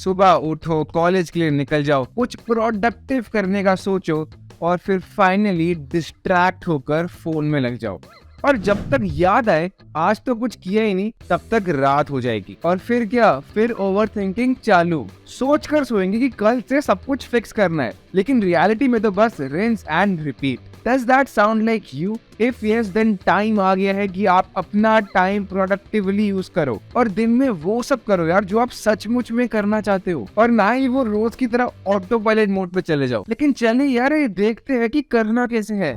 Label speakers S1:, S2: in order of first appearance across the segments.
S1: सुबह उठो, कॉलेज के लिए निकल जाओ, कुछ प्रोडक्टिव करने का सोचो और फिर फाइनली डिस्ट्रैक्ट होकर फोन में लग जाओ। और जब तक याद आए आज तो कुछ किया ही नहीं, तब तक रात हो जाएगी। और फिर क्या, फिर ओवर थिंकिंग चालू, सोच कर सोएंगे कि कल से सब कुछ फिक्स करना है, लेकिन रियलिटी में तो बस rinse and repeat. Does that sound like you? If yes, then time आ गया है कि आप अपना टाइम प्रोडक्टिवली यूज करो और दिन में वो सब करो यार जो आप सचमुच में करना चाहते हो, और ना ही वो रोज की तरह ऑटो पायलट मोड पे चले जाओ। लेकिन चलिए यार ये देखते हैं कि करना कैसे है।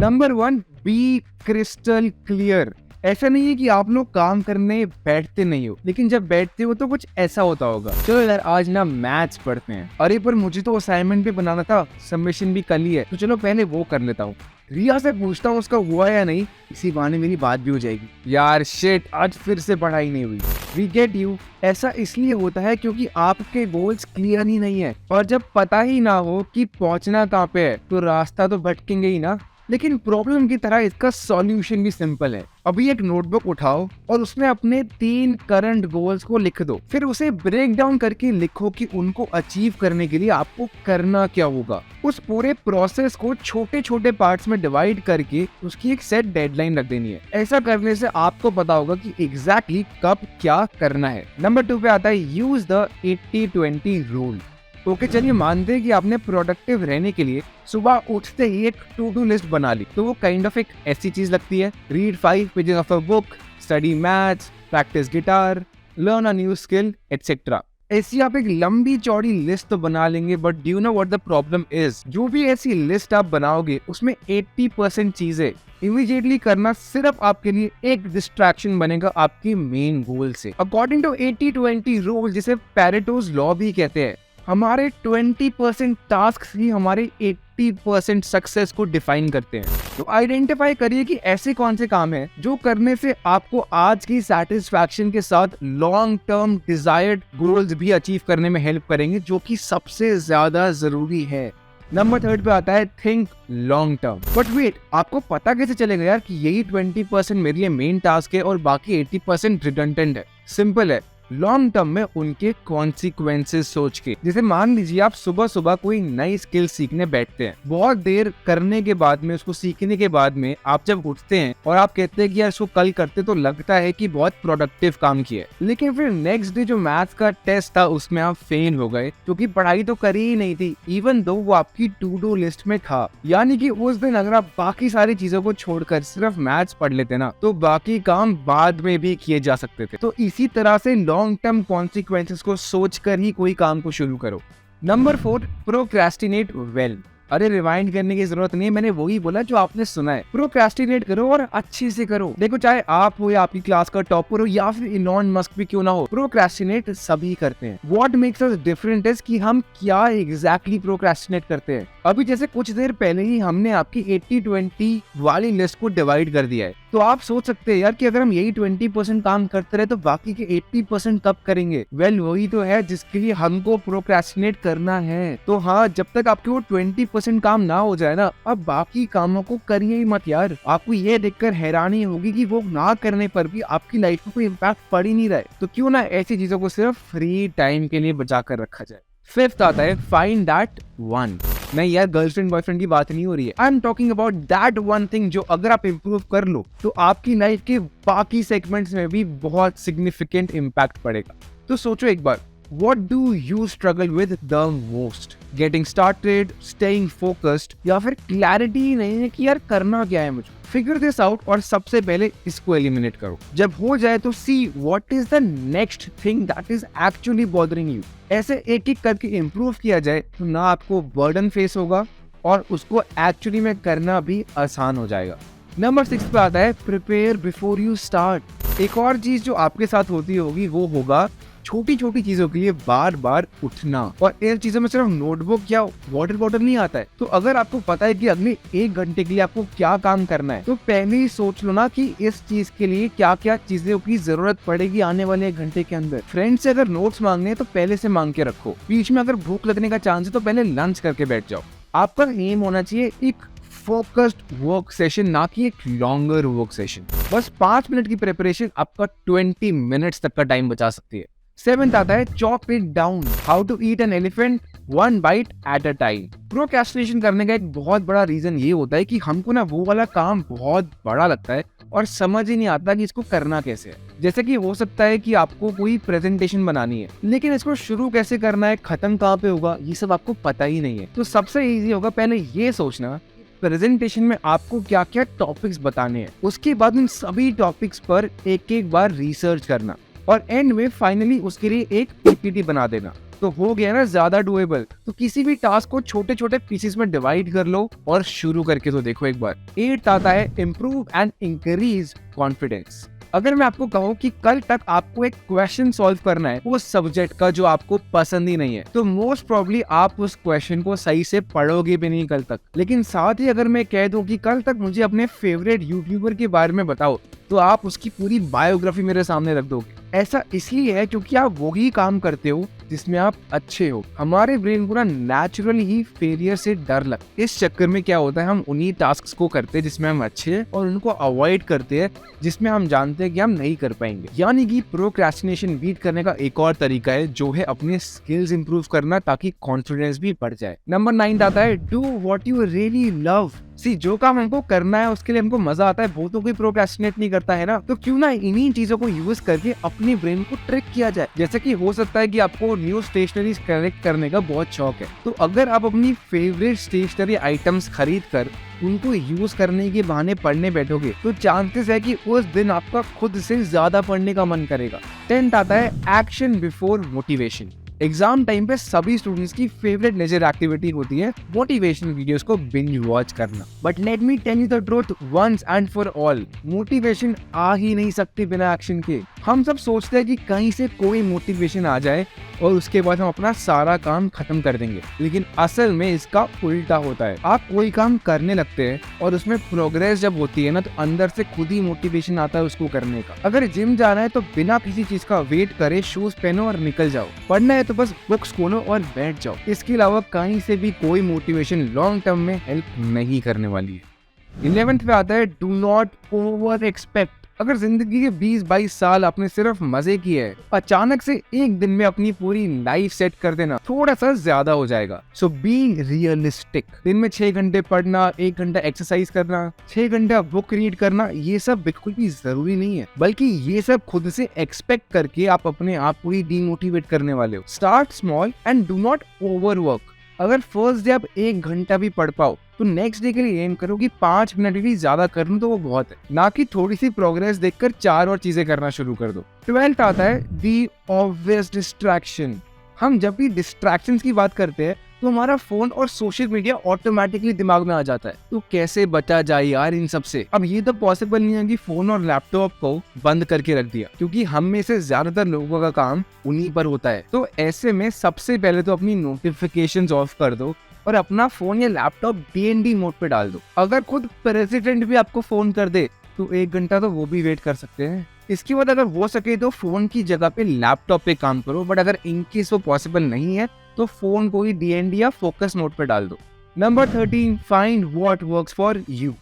S1: Number 1, B crystal clear. ऐसा नहीं है कि आप लोग काम करने बैठते नहीं हो, लेकिन जब बैठते हो तो कुछ ऐसा होता होगा, चलो यार आज ना मैथ्स पढ़ते हैं, अरे पर मुझे तो असाइनमेंट भी बनाना था, सबमिशन भी कल ही है, तो चलो पहले वो कर लेता हूँ। रिया से पूछता हूँ उसका हुआ या नहीं, इसी बहाने मेरी बात भी हो जाएगी। यार शिट, आज फिर से पढ़ाई नहीं हुई। We get you. ऐसा इसलिए होता है क्योंकि आपके गोल्स क्लियर ही नहीं है, और जब पता ही ना हो कि पहुंचना कहाँ पे है तो रास्ता तो भटकेंगे ही ना। लेकिन प्रॉब्लम की तरह इसका सॉल्यूशन भी सिंपल है। अभी एक नोटबुक उठाओ और उसमें अपने 3 करंट गोल्स को लिख दो, फिर उसे ब्रेक डाउन करके लिखो कि उनको अचीव करने के लिए आपको करना क्या होगा। उस पूरे प्रोसेस को छोटे छोटे पार्ट्स में डिवाइड करके उसकी एक सेट डेडलाइन रख देनी है। ऐसा करने से आपको पता होगा कि एग्जैक्टली कब क्या करना है। नंबर 2 पे आता है यूज द 80-20 रूल। ओके चलिए मानते हैं कि आपने प्रोडक्टिव रहने के लिए सुबह उठते ही एक टू डू लिस्ट बना ली, तो वो काइंड ऑफ एक ऐसी चीज लगती है, read 5 pages of a book, study maths, practice guitar, learn a new skill etcetera. ऐसी आप एक लंबी चौड़ी लिस्ट तो बना लेंगे, but do you know what the problem is, जो भी ऐसी लिस्ट आप बनाओगे उसमें 80% चीजें इमीडिएटली करना सिर्फ आपके लिए एक डिस्ट्रैक्शन बनेगा आपकी मेन गोल से। अकॉर्डिंग टू 80-20 रूल, जिसे पैरेटोज लॉ भी कहते हैं, हमारे 20% टास्क ही हमारे 80% सक्सेस को डिफाइन करते हैं। तो आइडेंटिफाई करिए कि ऐसे कौन से काम हैं जो करने से आपको आज की सेटिस्फैक्शन के साथ लॉन्ग टर्म डिजायर्ड गोल्स भी अचीव करने में हेल्प करेंगे, जो कि सबसे ज्यादा जरूरी है। नंबर 3 पे आता है think long term. But wait, आपको पता कैसे चलेगा यार कि यही 20% मेरे लिए मेन टास्क है और बाकी 80% रिडंडेंट है? सिंपल है, लॉन्ग टर्म में उनके कॉन्सिक्वेंसेस सोच के। जैसे मान लीजिए आप सुबह सुबह कोई नई स्किल सीखने बैठते हैं, बहुत देर करने के बाद में, उसको सीखने के बाद में आप जब उठते हैं और आप कहते हैं कि यार इसको कल करते, तो लगता है कि बहुत प्रोडक्टिव काम किया, लेकिन फिर नेक्स्ट डे जो मैथ्स का टेस्ट था उसमें आप फेल हो गए, क्योंकि पढ़ाई तो करी ही नहीं थी, इवन दो वो आपकी टू डू लिस्ट में था। यानी कि उस दिन अगर आप बाकी सारी चीजों को छोड़कर सिर्फ मैथ्स पढ़ लेते ना, तो बाकी काम बाद में भी किए जा सकते थे। तो इसी तरह से लॉन्ग टर्म कॉन्सिक्वेंसेस को सोचकर ही कोई काम को शुरू करो। Number 4, procrastinate well. अरे रिवाइंड करने की जरूरत नहीं है, मैंने वही बोला जो आपने सुना है। प्रोक्रेस्टिनेट करो और अच्छे से करो। देखो चाहे आप हो या आपकी क्लास का टॉपर हो या फिर इलॉन मस्क भी क्यों ना हो, प्रोक्रेस्टिनेट सभी करते हैं। What makes us different is कि हम क्या एग्जैक्टली प्रोक्रेस्टिनेट करते हैं। अभी जैसे कुछ देर पहले ही हमने आपकी 80-20 वाली लिस्ट को डिवाइड कर दिया है, तो आप सोच सकते हैं यार कि अगर हम यही 20% काम करते रहे तो बाकी के 80% कब करेंगे? वेल वही तो है जिसके लिए हमको प्रोक्रेस्टिनेट करना है। तो हाँ, जब तक आपके वो 20% काम ना हो जाए ना, अब बाकी कामों को करिए ही मत यार। आपको ये देखकर हैरानी होगी कि वो ना करने पर भी आपकी लाइफ में कोई इम्पैक्ट पड़ ही नहीं रहा है। तो क्यों ना ऐसी चीजों को सिर्फ फ्री टाइम के लिए बचा कर रखा जाए। 5th आता है फाइंड दैट वन। नहीं यार, गर्लफ्रेंड बॉयफ्रेंड की बात नहीं हो रही है। I am talking about that one thing जो अगर आप इम्प्रूव कर लो तो आपकी लाइफ के बाकी सेगमेंट्स में भी बहुत सिग्निफिकेंट इम्पैक्ट पड़ेगा। तो सोचो एक बार, what do you struggle with the most? Getting started, staying focused, या फिर क्लैरिटी ही नहीं है कि यार करना क्या है मुझे? Figure this out और सबसे पहले इसको एलिमिनेट करो। जब हो जाए तो see what is the next thing that is actually bothering you। ऐसे एक एक करके इम्प्रूव किया जाए तो ना आपको बर्डन फेस होगा और उसको एक्चुअली में करना भी आसान हो जाएगा। नंबर 6 पे आता है प्रिपेयर बिफोर यू स्टार्ट। एक और चीज जो आपके साथ होती होगी वो होगा छोटी छोटी चीजों के लिए बार बार उठना, और इन चीजों में सिर्फ नोटबुक या वाटर बॉटल नहीं आता है। तो अगर आपको पता है कि अगले 1 घंटे के लिए आपको क्या काम करना है, तो पहले ही सोच लो ना कि इस चीज के लिए क्या क्या चीजों की जरूरत पड़ेगी आने वाले 1 घंटे के अंदर। फ्रेंड से अगर नोट्स मांगने हैं तो पहले से मांग के रखो। बीच में अगर भूख लगने का चांस है तो पहले लंच करके बैठ जाओ। आपका एम होना चाहिए एक फोकस्ड वर्क सेशन, ना कि एक लॉन्गर वर्क सेशन। बस 5 मिनट की प्रिपरेशन आपका 20 मिनट्स तक का टाइम बचा सकती है। 7th आता है chop it down, how to eat an elephant 1 bite at a time. Procrastination करने का एक बहुत बड़ा रीजन ये होता है कि हमको ना वो वाला काम बहुत बड़ा लगता है और समझ ही नहीं आता कि इसको करना कैसे है। जैसे कि हो सकता है कि आपको कोई प्रेजेंटेशन बनानी है, लेकिन इसको शुरू कैसे करना है, खत्म कहाँ पे होगा, ये सब आपको पता ही नहीं है। तो सबसे इजी होगा पहले ये सोचना प्रेजेंटेशन में आपको क्या क्या टॉपिक्स बताने हैं, उसके बाद उन सभी टॉपिक्स पर एक एक बार रिसर्च करना, और एंड में फाइनली उसके लिए एक पीपीटी बना देना। तो हो गया ना ज्यादा डुएबल। तो किसी भी टास्क को छोटे छोटे पीसेस में डिवाइड कर लो और शुरू करके तो देखो एक बार। 8th आता है इम्प्रूव एंड इंक्रीज कॉन्फिडेंस। अगर मैं आपको कहूँ कि कल तक आपको एक क्वेश्चन सॉल्व करना है वो सब्जेक्ट का जो आपको पसंद ही नहीं है, तो मोस्ट प्रोबेबली आप उस क्वेश्चन को सही से पढ़ोगे भी नहीं कल तक। लेकिन साथ ही अगर मैं कह दूं कि कल तक मुझे अपने फेवरेट यूट्यूबर के बारे में बताओ, तो आप उसकी पूरी बायोग्राफी मेरे सामने रख दोगे। ऐसा इसलिए है क्योंकि आप वो ही काम करते हो जिसमें आप अच्छे हो। हमारे ब्रेन को ना नेचुरली ही फेलियर से डर लगता है। इस चक्कर में क्या होता है, हम उन्हीं टास्क्स को करते हैं जिसमें हम अच्छे हैं और उनको अवॉइड करते हैं जिसमें हम जानते हैं कि हम नहीं कर पाएंगे। यानी कि प्रोक्रेस्टिनेशन बीट करने का एक और तरीका है जो है अपने स्किल्स इंप्रूव करना, ताकि कॉन्फिडेंस भी बढ़ जाए। नंबर 9 आता है do what you really love. जो काम हमको करना है उसके लिए हमको मजा आता है, वो तो कोई प्रोक्रेस्टिनेट नहीं करता है ना। तो क्यों ना इन्हीं चीजों को यूज करके अपने ब्रेन को ट्रिक किया जाए। जैसे कि हो सकता है कि आपको न्यू स्टेशनरी कलेक्ट करने का बहुत शौक है, तो अगर आप अपनी फेवरेट स्टेशनरी आइटम्स खरीद कर उनको यूज करने के बहाने पढ़ने बैठोगे, तो चांसेस है कि उस दिन आपका खुद से ज्यादा पढ़ने का मन करेगा। 10th आता है action before motivation. Exam time पे सभी स्टूडेंट्स की फेवरेट लेजर एक्टिविटी होती है मोटिवेशनल वीडियोस को बिंज वॉच करना। But let me tell you the truth once and for all, motivation आ ही नहीं सकती बिना एक्शन के। हम सब सोचते हैं कि कहीं से कोई मोटिवेशन आ जाए और उसके बाद हम अपना सारा काम खत्म कर देंगे, लेकिन असल में इसका उल्टा होता है। आप कोई काम करने लगते हैं और उसमें प्रोग्रेस जब होती है ना, तो अंदर से खुद ही मोटिवेशन आता है उसको करने का। अगर जिम जाना है तो बिना किसी चीज का वेट करे शूज पहनो और निकल जाओ। पढ़ना है तो बस बुक्स खोलो और बैठ जाओ। इसके अलावा कहीं से भी कोई मोटिवेशन लॉन्ग टर्म में हेल्प नहीं करने वाली है। 11th पे आता है डू नॉट ओवर एक्सपेक्ट। अगर जिंदगी के 20-22 साल आपने सिर्फ मजे किए हैं, अचानक से एक दिन में अपनी पूरी लाइफ सेट कर देना थोड़ा सा ज्यादा हो जाएगा। सो बी रियलिस्टिक। दिन में 6 घंटे पढ़ना, 1 घंटा एक्सरसाइज करना, 6 घंटा बुक रीड करना, ये सब बिल्कुल भी जरूरी नहीं है, बल्कि ये सब खुद से एक्सपेक्ट करके आप अपने आप को ही डीमोटिवेट करने वाले हो। Start small and do not overwork. अगर फर्स्ट डे आप 1 घंटा भी पढ़ पाओ तो नेक्स्ट डे के लिए एम करो कि 5 मिनट भी ज्यादा कर लूं तो वो बहुत है, ना कि थोड़ी सी प्रोग्रेस देखकर 4 और चीजें करना शुरू कर दो। 12th आता है दी ऑब्वियस डिस्ट्रैक्शन। हम जब भी डिस्ट्रैक्शंस की बात करते हैं तो हमारा फोन और सोशल मीडिया ऑटोमेटिकली दिमाग में आ जाता है। तो कैसे बचा जाए यार इन सब से। अब ये तो पॉसिबल नहीं है कि फोन और लैपटॉप को बंद करके रख दिया, क्योंकि हम में से ज्यादातर लोगों का काम उन्हीं पर होता है। तो ऐसे में सबसे पहले तो अपनी नोटिफिकेशंस ऑफ कर दो और अपना फोन या लैपटॉप DND मोड पे डाल दो। अगर खुद प्रेसिडेंट भी आपको फोन कर दे तो 1 घंटा तो वो भी वेट कर सकते हैं। इसके बाद अगर हो सके तो फोन की जगह पे लैपटॉप पे काम करो, बट अगर इनकेस वो पॉसिबल नहीं है तो फोन को ही DND या फोकस मोड पे डाल दो। Number 13 find what works for you.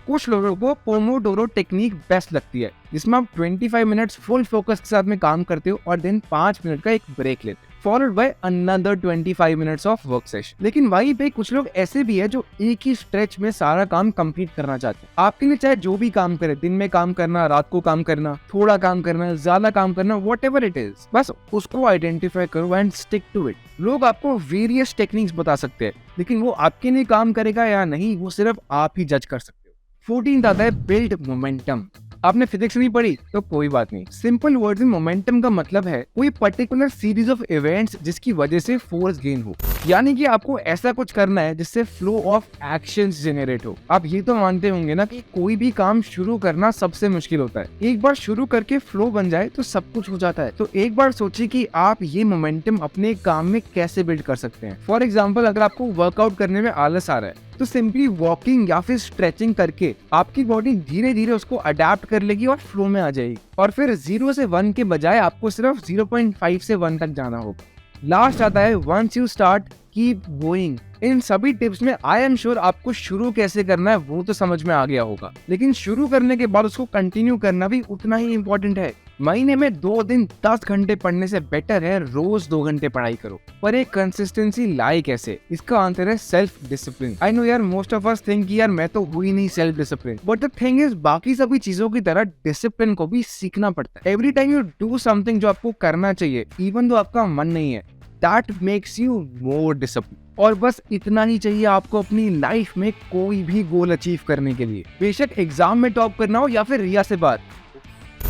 S1: कुछ लोगों को पोमोडोरो टेक्निक बेस्ट लगती है, जिसमें आप 25 मिनट्स फुल फोकस के साथ में काम करते हो और देन 5 मिनट का एक ब्रेक लेते हो, followed by another 25 minutes of work session. लेकिन वहीं पे कुछ लोग ऐसे भी है जो एक ही स्ट्रेच में सारा काम कंप्लीट करना चाहते हैं। आपके लिए चाहे जो भी काम करे, दिन में काम करना, रात को काम करना, थोड़ा काम करना, ज्यादा काम करना, व्हाटएवर इट इज, बस उसको आइडेंटिफाई करो एंड स्टिक टू इट। लोग आपको वेरियस टेक्निक्स बता सकते हैं, लेकिन वो आपके लिए काम करेगा या नहीं वो सिर्फ आप ही जज कर सकते हो। 14th आता है बिल्ड मोमेंटम। आपने फिजिक्स नहीं पढ़ी तो कोई बात नहीं। सिंपल वर्ड्स में मोमेंटम का मतलब है कोई पर्टिकुलर सीरीज ऑफ इवेंट्स जिसकी वजह से फोर्स गेन हो, यानी कि आपको ऐसा कुछ करना है जिससे फ्लो ऑफ एक्शंस जनरेट हो। आप ये तो मानते होंगे ना कि कोई भी काम शुरू करना सबसे मुश्किल होता है, एक बार शुरू करके फ्लो बन जाए तो सब कुछ हो जाता है। तो एक बार सोचिए कि आप ये मोमेंटम अपने काम में कैसे बिल्ड कर सकते हैं। फॉर एग्जाम्पल, अगर आपको वर्कआउट करने में आलस आ रहा है तो सिंपली वॉकिंग या फिर स्ट्रेचिंग करके आपकी बॉडी धीरे धीरे उसको अडेप्ट कर लेगी और फ्लो में आ जाएगी। और फिर 0 से 1 के बजाय आपको सिर्फ 0.5 से 1 तक जाना होगा। लास्ट आता है once you start keep going. इन सभी टिप्स में आई एम श्योर आपको शुरू कैसे करना है वो तो समझ में आ गया होगा, लेकिन शुरू करने के बाद उसको कंटिन्यू करना भी उतना ही इम्पोर्टेंट है। महीने में 2 दिन 10 घंटे पढ़ने से बेटर है रोज 2 घंटे पढ़ाई करो। पर एक कंसिस्टेंसी लाई कैसे? इसका आंसर है सेल्फ डिसिप्लिन। आई नो यार, मोस्ट ऑफ अस थिंक यार मैं तो हुई नहीं self discipline, but the thing is बाकी सभी चीजों की तरह डिसिप्लिन को भी सीखना पड़ता है। Every time you do something जो आपको करना चाहिए इवन दो आपका मन नहीं है, that makes you more discipline. और बस इतना ही चाहिए आपको अपनी लाइफ में कोई भी गोल अचीव करने के लिए, बेशक एग्जाम में टॉप करना हो या फिर रिया से बात।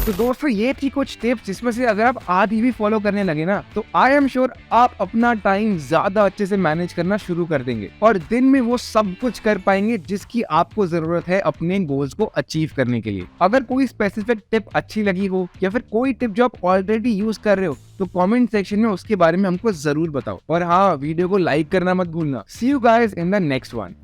S1: तो दोस्तों ये थी कुछ टिप्स जिसमें से अगर आप आज ही भी फॉलो करने लगे ना तो आई एम श्योर आप अपना टाइम ज्यादा अच्छे से मैनेज करना शुरू कर देंगे और दिन में वो सब कुछ कर पाएंगे जिसकी आपको जरूरत है अपने गोल्स को अचीव करने के लिए। अगर कोई स्पेसिफिक टिप अच्छी लगी हो या फिर कोई टिप जो आप ऑलरेडी यूज कर रहे हो तो कमेंट सेक्शन में उसके बारे में हमको जरूर बताओ। और हाँ, वीडियो को लाइक करना मत भूलना। See you guys in the next one.